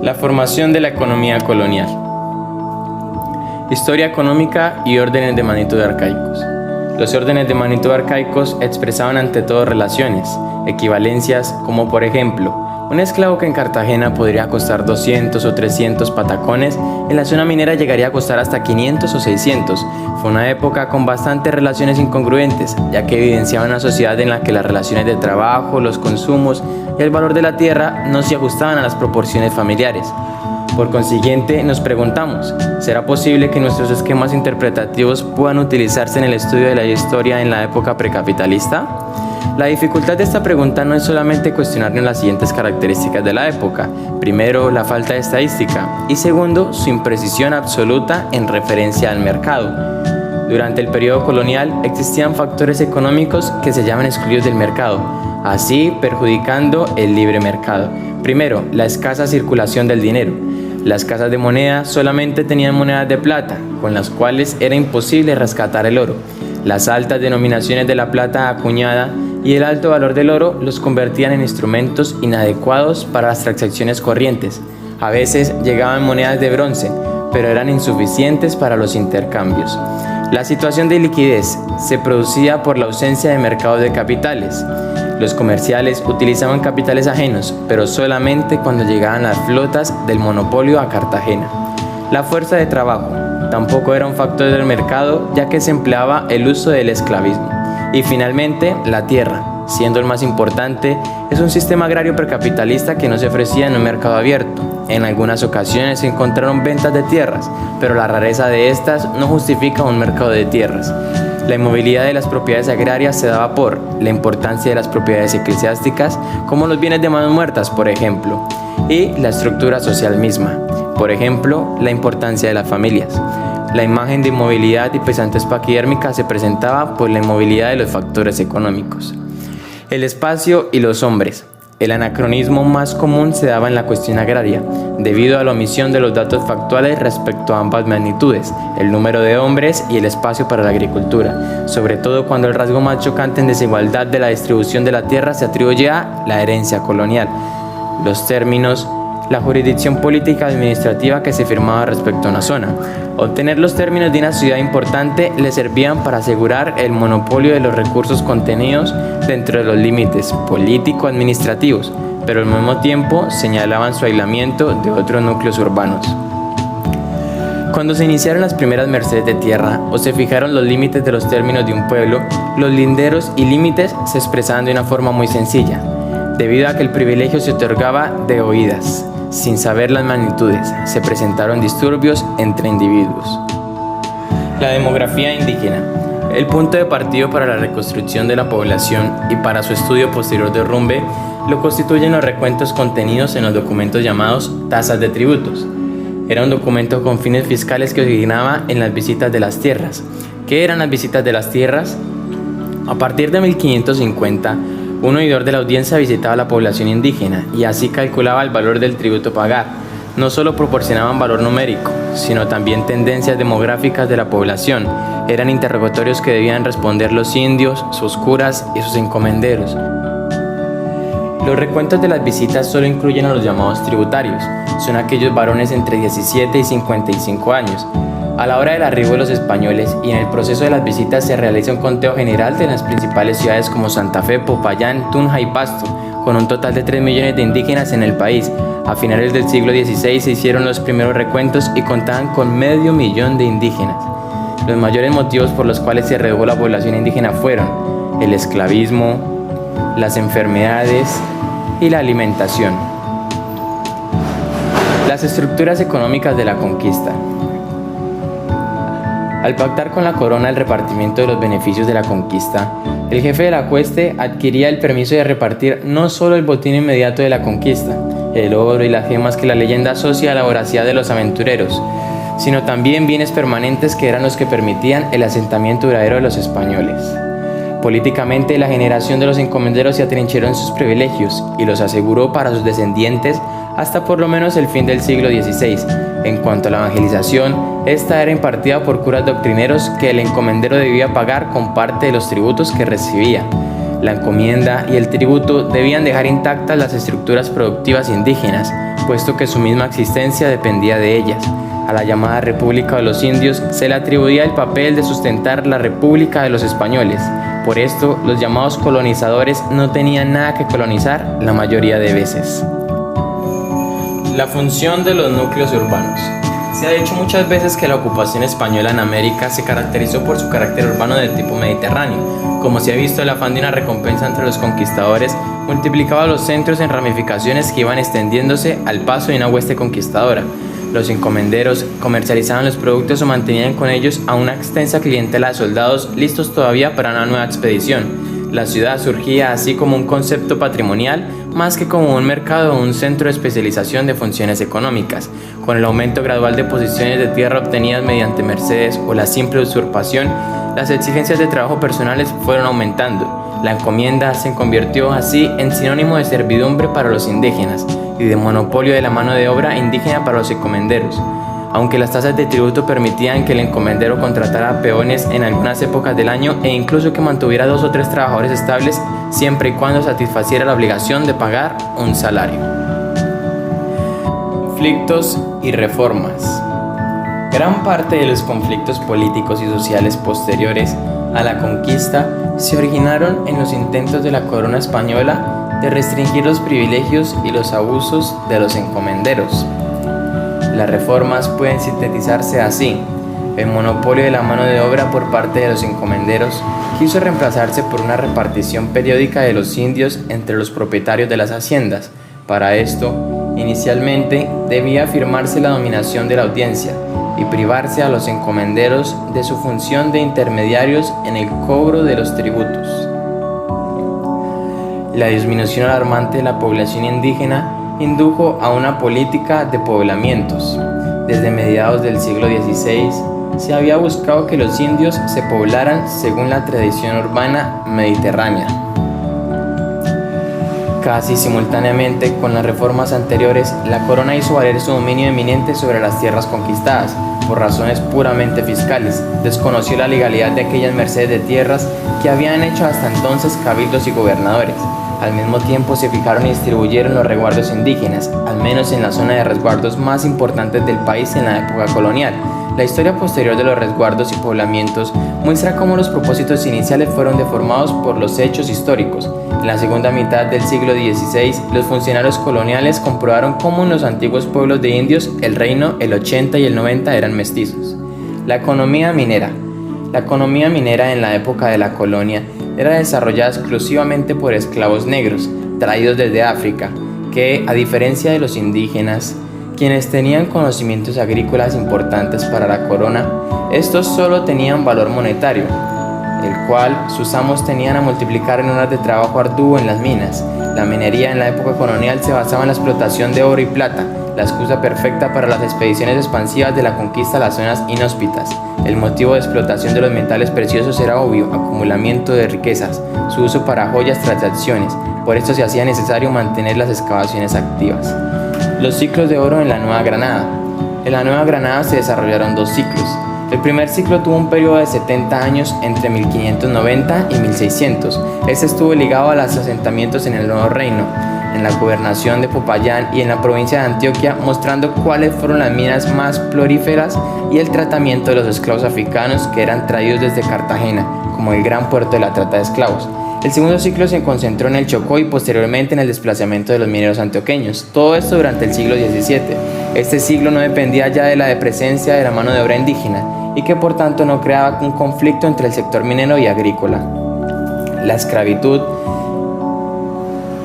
La formación de la economía colonial. Historia económica y órdenes de magnitud arcaicos. Los órdenes de magnitud arcaicos expresaban ante todo relaciones, equivalencias, como por ejemplo, un esclavo que en Cartagena podría costar 200 o 300 patacones, en la zona minera llegaría a costar hasta 500 o 600. Fue una época con bastantes relaciones incongruentes, ya que evidenciaba una sociedad en la que las relaciones de trabajo, los consumos y el valor de la tierra no se ajustaban a las proporciones familiares. Por consiguiente, nos preguntamos, ¿será posible que nuestros esquemas interpretativos puedan utilizarse en el estudio de la historia en la época precapitalista? La dificultad de esta pregunta no es solamente cuestionarnos las siguientes características de la época. Primero, la falta de estadística y segundo, su imprecisión absoluta en referencia al mercado. Durante el periodo colonial existían factores económicos que se llaman excluidos del mercado, así perjudicando el libre mercado. Primero, la escasa circulación del dinero. Las casas de moneda solamente tenían monedas de plata, con las cuales era imposible rescatar el oro. Las altas denominaciones de la plata acuñada y el alto valor del oro los convertían en instrumentos inadecuados para las transacciones corrientes. A veces llegaban monedas de bronce, pero eran insuficientes para los intercambios. La situación de liquidez se producía por la ausencia de mercados de capitales. Los comerciales utilizaban capitales ajenos, pero solamente cuando llegaban las flotas del monopolio a Cartagena. La fuerza de trabajo tampoco era un factor del mercado, ya que se empleaba el uso del esclavismo. Y finalmente, la tierra, siendo el más importante, es un sistema agrario precapitalista que no se ofrecía en un mercado abierto. En algunas ocasiones se encontraron ventas de tierras, pero la rareza de estas no justifica un mercado de tierras. La inmovilidad de las propiedades agrarias se daba por la importancia de las propiedades eclesiásticas, como los bienes de manos muertas, por ejemplo, y la estructura social misma, por ejemplo, la importancia de las familias. La imagen de inmovilidad y pesadez paquidérmica se presentaba por la inmovilidad de los factores económicos. El espacio y los hombres. El anacronismo más común se daba en la cuestión agraria, debido a la omisión de los datos factuales respecto a ambas magnitudes, el número de hombres y el espacio para la agricultura, sobre todo cuando el rasgo más chocante en desigualdad de la distribución de la tierra se atribuye a la herencia colonial. Los términos, la jurisdicción política administrativa que se firmaba respecto a una zona. Obtener los términos de una ciudad importante le servían para asegurar el monopolio de los recursos contenidos dentro de los límites político-administrativos, pero al mismo tiempo señalaban su aislamiento de otros núcleos urbanos. Cuando se iniciaron las primeras mercedes de tierra o se fijaron los límites de los términos de un pueblo, los linderos y límites se expresaban de una forma muy sencilla, debido a que el privilegio se otorgaba de oídas. Sin saber las magnitudes, se presentaron disturbios entre individuos. La demografía indígena. El punto de partida para la reconstrucción de la población y para su estudio posterior derrumbe lo constituyen los recuentos contenidos en los documentos llamados tasas de tributos. Era un documento con fines fiscales que originaba en las visitas de las tierras. ¿Qué eran las visitas de las tierras? A partir de 1550, un oidor de la audiencia visitaba a la población indígena y así calculaba el valor del tributo a pagar. No solo proporcionaban valor numérico, sino también tendencias demográficas de la población. Eran interrogatorios que debían responder los indios, sus curas y sus encomenderos. Los recuentos de las visitas solo incluyen a los llamados tributarios. Son aquellos varones entre 17 y 55 años. A la hora del arribo de los españoles y en el proceso de las visitas se realiza un conteo general de las principales ciudades como Santa Fe, Popayán, Tunja y Pasto, con un total de 3 millones de indígenas en el país. A finales del siglo XVI se hicieron los primeros recuentos y contaban con 500.000 de indígenas. Los mayores motivos por los cuales se redujo la población indígena fueron el esclavismo, las enfermedades y la alimentación. Las estructuras económicas de la conquista. Al pactar con la corona el repartimiento de los beneficios de la conquista, el jefe de la hueste adquiría el permiso de repartir no solo el botín inmediato de la conquista, el oro y las gemas que la leyenda asocia a la voracidad de los aventureros, sino también bienes permanentes que eran los que permitían el asentamiento duradero de los españoles. Políticamente, la generación de los encomenderos se atrincheró en sus privilegios y los aseguró para sus descendientes hasta por lo menos el fin del siglo XVI. En cuanto a la evangelización, esta era impartida por curas doctrineros que el encomendero debía pagar con parte de los tributos que recibía. La encomienda y el tributo debían dejar intactas las estructuras productivas indígenas, puesto que su misma existencia dependía de ellas. A la llamada República de los Indios se le atribuía el papel de sustentar la República de los Españoles. Por esto, los llamados colonizadores no tenían nada que colonizar la mayoría de veces. La función de los núcleos urbanos. Se ha dicho muchas veces que la ocupación española en América se caracterizó por su carácter urbano del tipo mediterráneo. Como se ha visto, el afán de una recompensa entre los conquistadores multiplicaba los centros en ramificaciones que iban extendiéndose al paso de una hueste conquistadora. Los encomenderos comercializaban los productos o mantenían con ellos a una extensa clientela de soldados listos todavía para una nueva expedición. La ciudad surgía así como un concepto patrimonial, más que como un mercado o un centro de especialización de funciones económicas. Con el aumento gradual de posiciones de tierra obtenidas mediante mercedes o la simple usurpación, las exigencias de trabajo personales fueron aumentando. La encomienda se convirtió así en sinónimo de servidumbre para los indígenas y de monopolio de la mano de obra indígena para los encomenderos. Aunque las tasas de tributo permitían que el encomendero contratara peones en algunas épocas del año e incluso que mantuviera 2 o 3 trabajadores estables siempre y cuando satisfaciera la obligación de pagar un salario. Conflictos y reformas. Gran parte de los conflictos políticos y sociales posteriores a la conquista se originaron en los intentos de la corona española de restringir los privilegios y los abusos de los encomenderos. Las reformas pueden sintetizarse así. El monopolio de la mano de obra por parte de los encomenderos quiso reemplazarse por una repartición periódica de los indios entre los propietarios de las haciendas. Para esto, inicialmente debía afirmarse la dominación de la audiencia y privarse a los encomenderos de su función de intermediarios en el cobro de los tributos. La disminución alarmante de la población indígena indujo a una política de poblamientos. Desde mediados del siglo XVI se había buscado que los indios se poblaran según la tradición urbana mediterránea. Casi simultáneamente con las reformas anteriores, la corona hizo valer su dominio eminente sobre las tierras conquistadas. Por razones puramente fiscales, desconoció la legalidad de aquellas mercedes de tierras que habían hecho hasta entonces cabildos y gobernadores. Al mismo tiempo se fijaron y distribuyeron los resguardos indígenas, al menos en la zona de resguardos más importantes del país en la época colonial. La historia posterior de los resguardos y poblamientos muestra cómo los propósitos iniciales fueron deformados por los hechos históricos. En la segunda mitad del siglo XVI, los funcionarios coloniales comprobaron cómo en los antiguos pueblos de indios el reino, el 80 y el 90 eran mestizos. La economía minera. La economía minera en la época de la colonia era desarrollada exclusivamente por esclavos negros, traídos desde África, que, a diferencia de los indígenas, quienes tenían conocimientos agrícolas importantes para la corona, estos solo tenían valor monetario, el cual sus amos tenían a multiplicar en horas de trabajo arduo en las minas. La minería en la época colonial se basaba en la explotación de oro y plata, la excusa perfecta para las expediciones expansivas de la conquista a las zonas inhóspitas. El motivo de explotación de los metales preciosos era obvio: acumulamiento de riquezas, su uso para joyas, transacciones. Por esto se hacía necesario mantener las excavaciones activas. Los ciclos de oro en la Nueva Granada. En la Nueva Granada se desarrollaron 2 ciclos. El primer ciclo tuvo un periodo de 70 años entre 1590 y 1600. Este estuvo ligado a los asentamientos en el Nuevo Reino, en la gobernación de Popayán y en la provincia de Antioquia, mostrando cuáles fueron las minas más prolíferas y el tratamiento de los esclavos africanos que eran traídos desde Cartagena, como el gran puerto de la trata de esclavos. El segundo ciclo se concentró en el Chocó y posteriormente en el desplazamiento de los mineros antioqueños. Todo esto durante el siglo XVII. Este siglo no dependía ya de la presencia de la mano de obra indígena y que por tanto no creaba un conflicto entre el sector minero y agrícola. La esclavitud.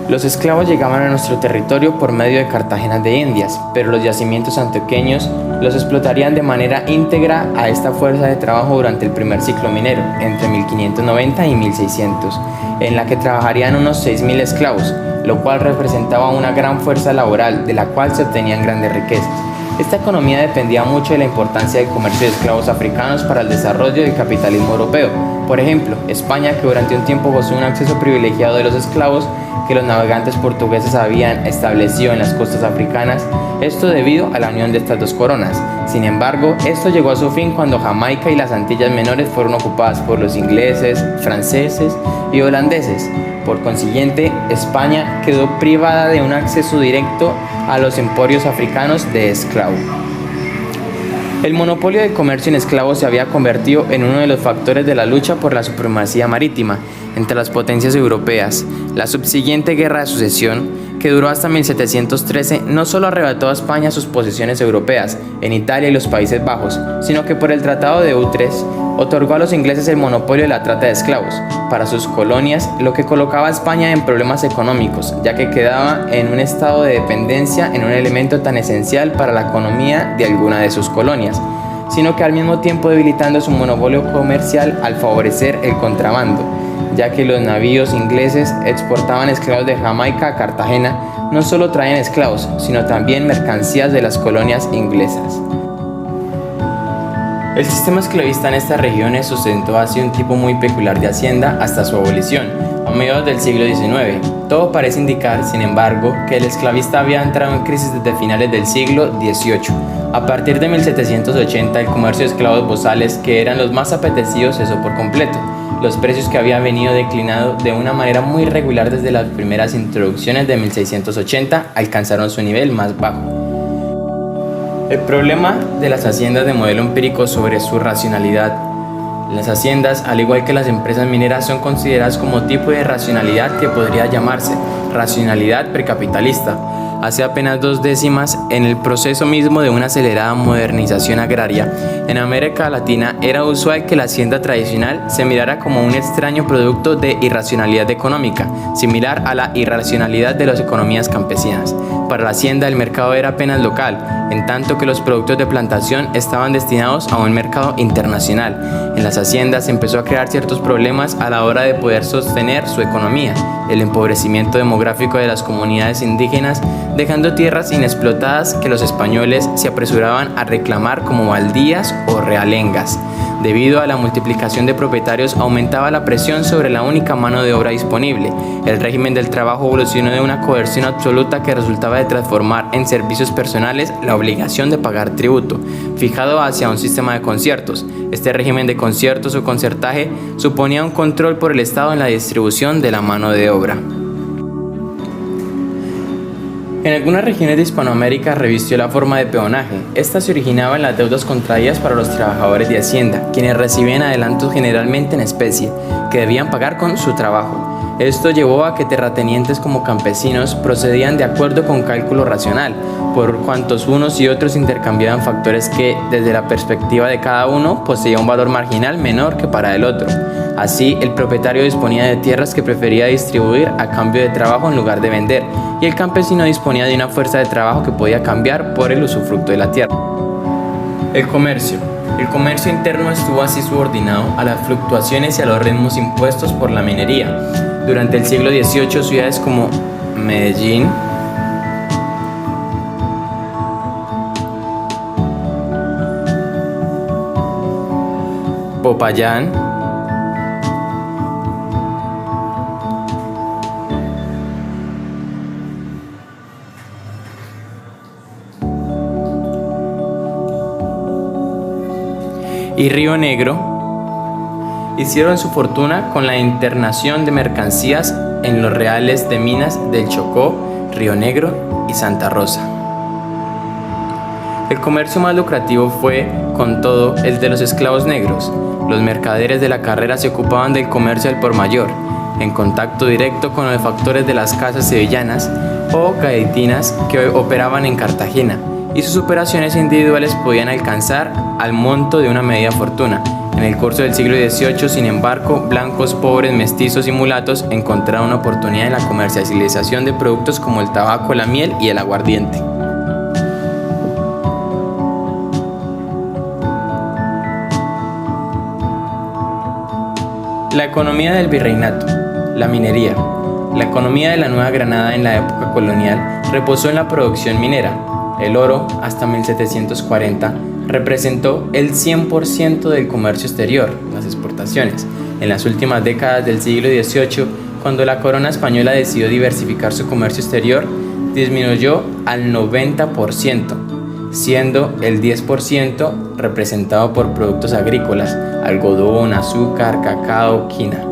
Los esclavos llegaban a nuestro territorio por medio de Cartagenas de Indias, pero los yacimientos antioqueños los explotarían de manera íntegra a esta fuerza de trabajo durante el primer ciclo minero, entre 1590 y 1600, en la que trabajarían unos 6.000 esclavos, lo cual representaba una gran fuerza laboral de la cual se obtenían grandes riquezas. Esta economía dependía mucho de la importancia del comercio de esclavos africanos para el desarrollo del capitalismo europeo. Por ejemplo, España, que durante un tiempo gozó un acceso privilegiado de los esclavos que los navegantes portugueses habían establecido en las costas africanas, esto debido a la unión de estas dos coronas. Sin embargo, esto llegó a su fin cuando Jamaica y las Antillas Menores fueron ocupadas por los ingleses, franceses y holandeses. Por consiguiente, España quedó privada de un acceso directo a los emporios africanos de esclavos. El monopolio del comercio en esclavos se había convertido en uno de los factores de la lucha por la supremacía marítima entre las potencias europeas. La subsiguiente guerra de sucesión, que duró hasta 1713, no solo arrebató a España sus posesiones europeas en Italia y los Países Bajos, sino que por el Tratado de Utrecht otorgó a los ingleses el monopolio de la trata de esclavos para sus colonias, lo que colocaba a España en problemas económicos, ya que quedaba en un estado de dependencia en un elemento tan esencial para la economía de alguna de sus colonias, sino que al mismo tiempo debilitando su monopolio comercial al favorecer el contrabando, ya que los navíos ingleses exportaban esclavos de Jamaica a Cartagena. No solo traían esclavos, sino también mercancías de las colonias inglesas. El sistema esclavista en estas regiones sustentó así un tipo muy peculiar de hacienda hasta su abolición, a mediados del siglo XIX. Todo parece indicar, sin embargo, que el esclavista había entrado en crisis desde finales del siglo XVIII. A partir de 1780, el comercio de esclavos bozales, que eran los más apetecidos, cesó por completo. Los precios, que habían venido declinando de una manera muy regular desde las primeras introducciones de 1680, alcanzaron su nivel más bajo. El problema de las haciendas de modelo empírico sobre su racionalidad. Las haciendas, al igual que las empresas mineras, son consideradas como tipo de racionalidad que podría llamarse racionalidad precapitalista. Hace apenas 2 décimas, en el proceso mismo de una acelerada modernización agraria, en América Latina era usual que la hacienda tradicional se mirara como un extraño producto de irracionalidad económica, similar a la irracionalidad de las economías campesinas. Para la hacienda el mercado era apenas local, en tanto que los productos de plantación estaban destinados a un mercado internacional. En las haciendas se empezó a crear ciertos problemas a la hora de poder sostener su economía, el empobrecimiento demográfico de las comunidades indígenas, dejando tierras inexplotadas que los españoles se apresuraban a reclamar como baldías o realengas. Debido a la multiplicación de propietarios, aumentaba la presión sobre la única mano de obra disponible. El régimen del trabajo evolucionó de una coerción absoluta que resultaba de transformar en servicios personales la obligación de pagar tributo, fijado hacia un sistema de conciertos. Este régimen de conciertos o concertaje suponía un control por el Estado en la distribución de la mano de obra. En algunas regiones de Hispanoamérica revistió la forma de peonaje. Esta se originaba en las deudas contraídas para los trabajadores de hacienda, quienes recibían adelantos generalmente en especie, que debían pagar con su trabajo. Esto llevó a que terratenientes como campesinos procedían de acuerdo con cálculo racional, por cuantos unos y otros intercambiaban factores que, desde la perspectiva de cada uno, poseía un valor marginal menor que para el otro. Así, el propietario disponía de tierras que prefería distribuir a cambio de trabajo en lugar de vender, y el campesino disponía de una fuerza de trabajo que podía cambiar por el usufructo de la tierra. El comercio. El comercio interno estuvo así subordinado a las fluctuaciones y a los ritmos impuestos por la minería. Durante el siglo XVIII, ciudades como Medellín, Popayán, y Río Negro hicieron su fortuna con la internación de mercancías en los reales de minas del Chocó, Río Negro y Santa Rosa. El comercio más lucrativo fue, con todo, el de los esclavos negros. Los mercaderes de la carrera se ocupaban del comercio al por mayor, en contacto directo con los factores de las casas sevillanas o gaditinas que operaban en Cartagena, y sus operaciones individuales podían alcanzar al monto de una media fortuna. En el curso del siglo XVIII, sin embargo, blancos, pobres, mestizos y mulatos encontraron una oportunidad en la comercialización de productos como el tabaco, la miel y el aguardiente. La economía del virreinato. La minería. La economía de la Nueva Granada en la época colonial reposó en la producción minera. El oro, hasta 1740, representó el 100% del comercio exterior, las exportaciones. En las últimas décadas del siglo XVIII, cuando la corona española decidió diversificar su comercio exterior, disminuyó al 90%, siendo el 10% representado por productos agrícolas, algodón, azúcar, cacao, quina.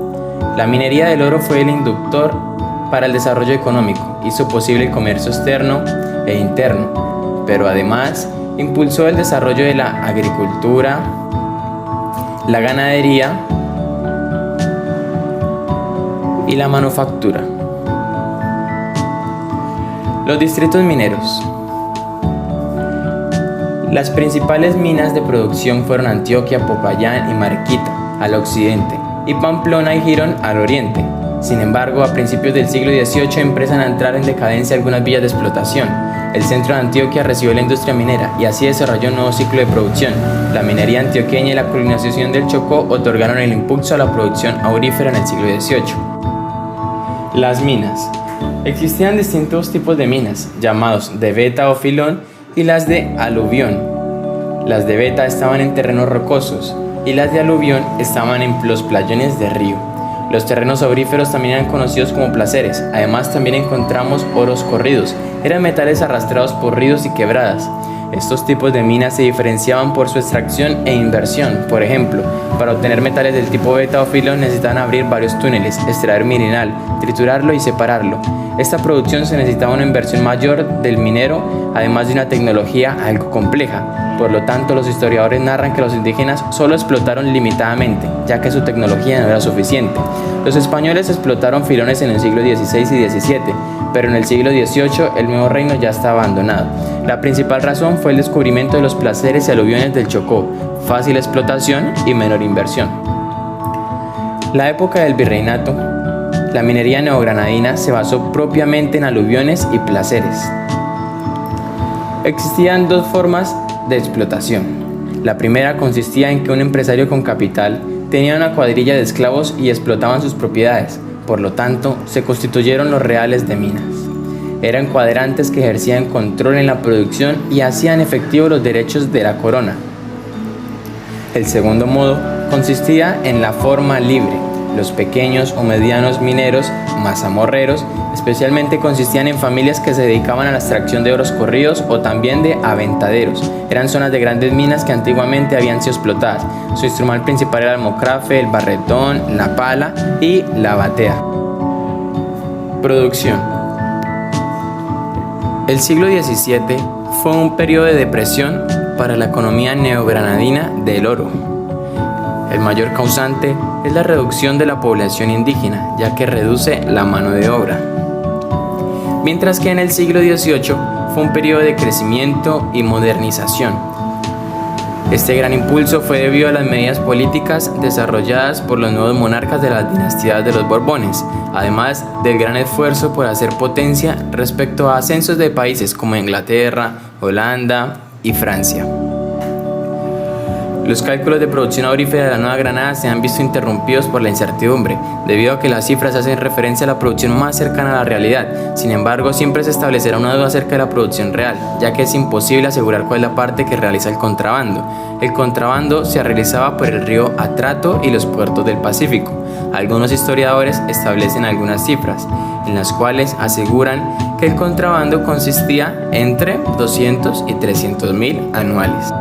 La minería del oro fue el inductor para el desarrollo económico, hizo posible el comercio externo e interno, pero además impulsó el desarrollo de la agricultura, la ganadería y la manufactura. Los distritos mineros. Las principales minas de producción fueron Antioquia, Popayán y Mariquita al occidente y Pamplona y Girón al oriente. Sin embargo, a principios del siglo XVIII empiezan a entrar en decadencia algunas villas de explotación. El centro de Antioquia recibió la industria minera y así desarrolló un nuevo ciclo de producción. La minería antioqueña y la colonización del Chocó otorgaron el impulso a la producción aurífera en el siglo XVIII. Las minas. Existían distintos tipos de minas, llamados de veta o filón, y las de aluvión. Las de veta estaban en terrenos rocosos y las de aluvión estaban en los playones de río. Los terrenos auríferos también eran conocidos como placeres. Además también encontramos oros corridos. Eran metales arrastrados por ríos y quebradas. Estos tipos de minas se diferenciaban por su extracción e inversión. Por ejemplo, para obtener metales del tipo beta o filón necesitaban abrir varios túneles, extraer mineral, triturarlo y separarlo. Esta producción se necesitaba una inversión mayor del minero, además de una tecnología algo compleja. Por lo tanto, los historiadores narran que los indígenas solo explotaron limitadamente, ya que su tecnología no era suficiente. Los españoles explotaron filones en el siglo XVI y XVII, pero en el siglo XVIII el nuevo reino ya estaba abandonado. La principal razón fue el descubrimiento de los placeres y aluviones del Chocó, fácil explotación y menor inversión. La época del virreinato. La minería neogranadina se basó propiamente en aluviones y placeres. Existían dos formas de explotación. La primera consistía en que un empresario con capital tenía una cuadrilla de esclavos y explotaban sus propiedades. Por lo tanto, se constituyeron los reales de minas. Eran cuadrantes que ejercían control en la producción y hacían efectivos los derechos de la corona. El segundo modo consistía en la forma libre. Los pequeños o medianos mineros, mazamorreros, especialmente consistían en familias que se dedicaban a la extracción de oros corridos o también de aventaderos. Eran zonas de grandes minas que antiguamente habían sido explotadas. Su instrumento principal era el mocrafe, el barretón, la pala y la batea. Producción. El siglo XVII fue un periodo de depresión para la economía neogranadina del oro. El mayor causante es la reducción de la población indígena, ya que reduce la mano de obra. Mientras que en el siglo XVIII fue un periodo de crecimiento y modernización. Este gran impulso fue debido a las medidas políticas desarrolladas por los nuevos monarcas de las dinastías de los Borbones, además del gran esfuerzo por hacer potencia respecto a ascensos de países como Inglaterra, Holanda y Francia. Los cálculos de producción aurífera de la Nueva Granada se han visto interrumpidos por la incertidumbre, debido a que las cifras hacen referencia a la producción más cercana a la realidad. Sin embargo, siempre se establecerá una duda acerca de la producción real, ya que es imposible asegurar cuál es la parte que realiza el contrabando. El contrabando se realizaba por el río Atrato y los puertos del Pacífico. Algunos historiadores establecen algunas cifras, en las cuales aseguran que el contrabando consistía entre 200 y 300 mil anuales.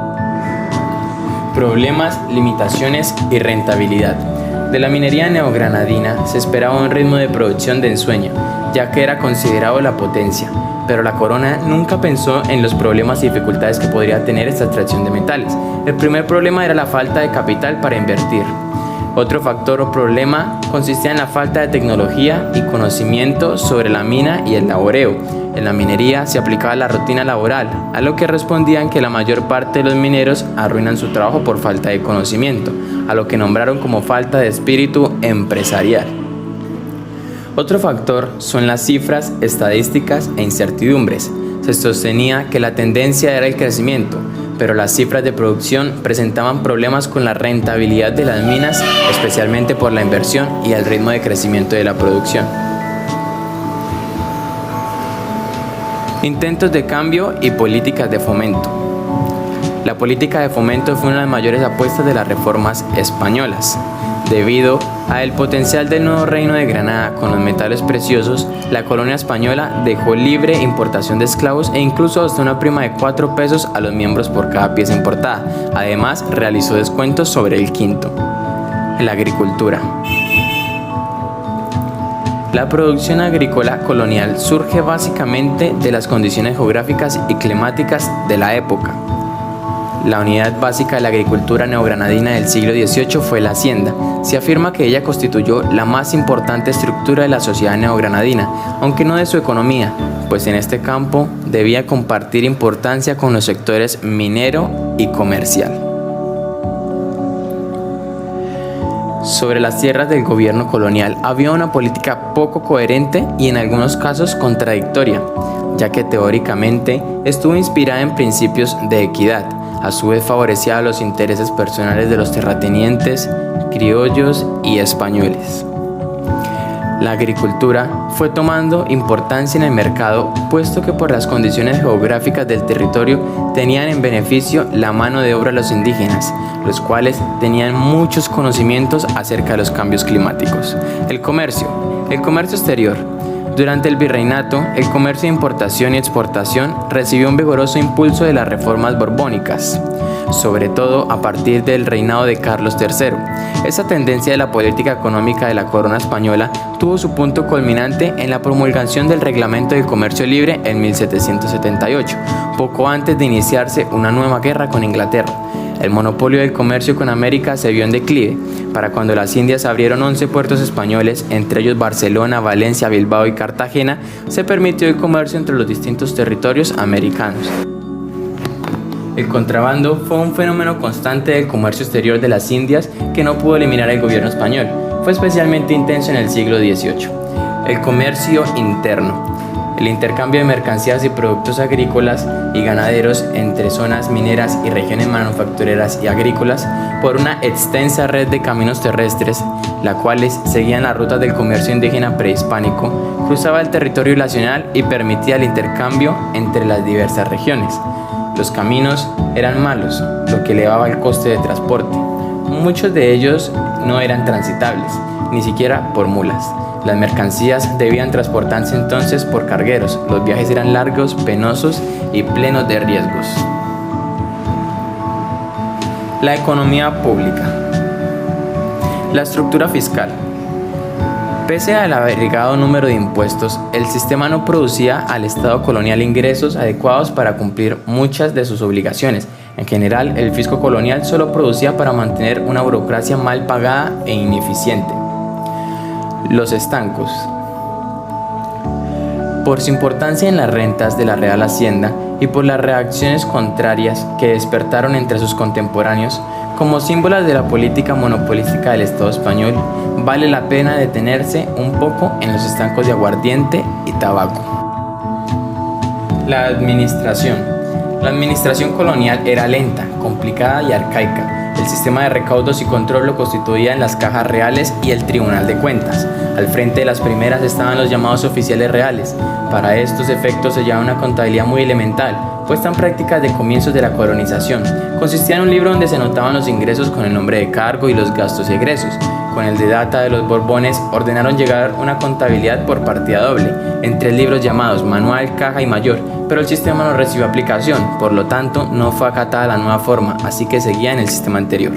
Problemas, limitaciones y rentabilidad. De la minería neogranadina se esperaba un ritmo de producción de ensueño, ya que era considerado la potencia, pero la corona nunca pensó en los problemas y dificultades que podría tener esta extracción de metales. El primer problema era la falta de capital para invertir. Otro factor o problema consistía en la falta de tecnología y conocimiento sobre la mina y el laboreo. En la minería se aplicaba la rutina laboral, a lo que respondían que la mayor parte de los mineros arruinan su trabajo por falta de conocimiento, a lo que nombraron como falta de espíritu empresarial. Otro factor son las cifras, estadísticas e incertidumbres. Se sostenía que la tendencia era el crecimiento, pero las cifras de producción presentaban problemas con la rentabilidad de las minas, especialmente por la inversión y el ritmo de crecimiento de la producción. Intentos de cambio y políticas de fomento. La política de fomento fue una de las mayores apuestas de las reformas españolas. Debido al potencial del nuevo reino de Granada con los metales preciosos, la colonia española dejó libre importación de esclavos e incluso hasta una prima de 4 pesos a los miembros por cada pieza importada. Además, realizó descuentos sobre el quinto. La agricultura. La producción agrícola colonial surge básicamente de las condiciones geográficas y climáticas de la época. La unidad básica de la agricultura neogranadina del siglo XVIII fue la hacienda. Se afirma que ella constituyó la más importante estructura de la sociedad neogranadina, aunque no de su economía, pues en este campo debía compartir importancia con los sectores minero y comercial. Sobre las tierras del gobierno colonial había una política poco coherente y en algunos casos contradictoria, ya que teóricamente estuvo inspirada en principios de equidad. A su vez favorecía los intereses personales de los terratenientes, criollos y españoles. La agricultura fue tomando importancia en el mercado, puesto que por las condiciones geográficas del territorio tenían en beneficio la mano de obra de los indígenas, los cuales tenían muchos conocimientos acerca de los cambios climáticos. El comercio exterior. Durante el virreinato, el comercio de importación y exportación recibió un vigoroso impulso de las reformas borbónicas, sobre todo a partir del reinado de Carlos III. Esa tendencia de la política económica de la corona española tuvo su punto culminante en la promulgación del Reglamento de Comercio Libre en 1778, poco antes de iniciarse una nueva guerra con Inglaterra. El monopolio del comercio con América se vio en declive. Para cuando las Indias abrieron 11 puertos españoles, entre ellos Barcelona, Valencia, Bilbao y Cartagena, se permitió el comercio entre los distintos territorios americanos. El contrabando fue un fenómeno constante del comercio exterior de las Indias que no pudo eliminar el gobierno español. Fue especialmente intenso en el siglo XVIII. El comercio interno. El intercambio de mercancías y productos agrícolas y ganaderos entre zonas mineras y regiones manufactureras y agrícolas por una extensa red de caminos terrestres, las cuales seguían las rutas del comercio indígena prehispánico, cruzaba el territorio nacional y permitía el intercambio entre las diversas regiones. Los caminos eran malos, lo que elevaba el coste de transporte. Muchos de ellos no eran transitables, ni siquiera por mulas. Las mercancías debían transportarse entonces por cargueros. Los viajes eran largos, penosos y plenos de riesgos. La economía pública. La estructura fiscal. Pese al abrigado número de impuestos, el sistema no producía al Estado colonial ingresos adecuados para cumplir muchas de sus obligaciones. En general, el fisco colonial solo producía para mantener una burocracia mal pagada e ineficiente. Los estancos. Por su importancia en las rentas de la Real Hacienda y por las reacciones contrarias que despertaron entre sus contemporáneos, como símbolos de la política monopolística del Estado español, vale la pena detenerse un poco en los estancos de aguardiente y tabaco. La administración. La administración colonial era lenta, complicada y arcaica. El sistema de recaudos y control lo constituían las cajas reales y el Tribunal de Cuentas. Al frente de las primeras estaban los llamados oficiales reales. Para estos efectos se llevaba una contabilidad muy elemental, puesta en práctica desde comienzos de la colonización. Consistía en un libro donde se anotaban los ingresos con el nombre de cargo y los gastos y egresos. Con el de data de los Borbones ordenaron llegar una contabilidad por partida doble, en 3 libros llamados Manual, Caja y Mayor, pero el sistema no recibió aplicación, por lo tanto no fue acatada la nueva forma, así que seguía en el sistema anterior.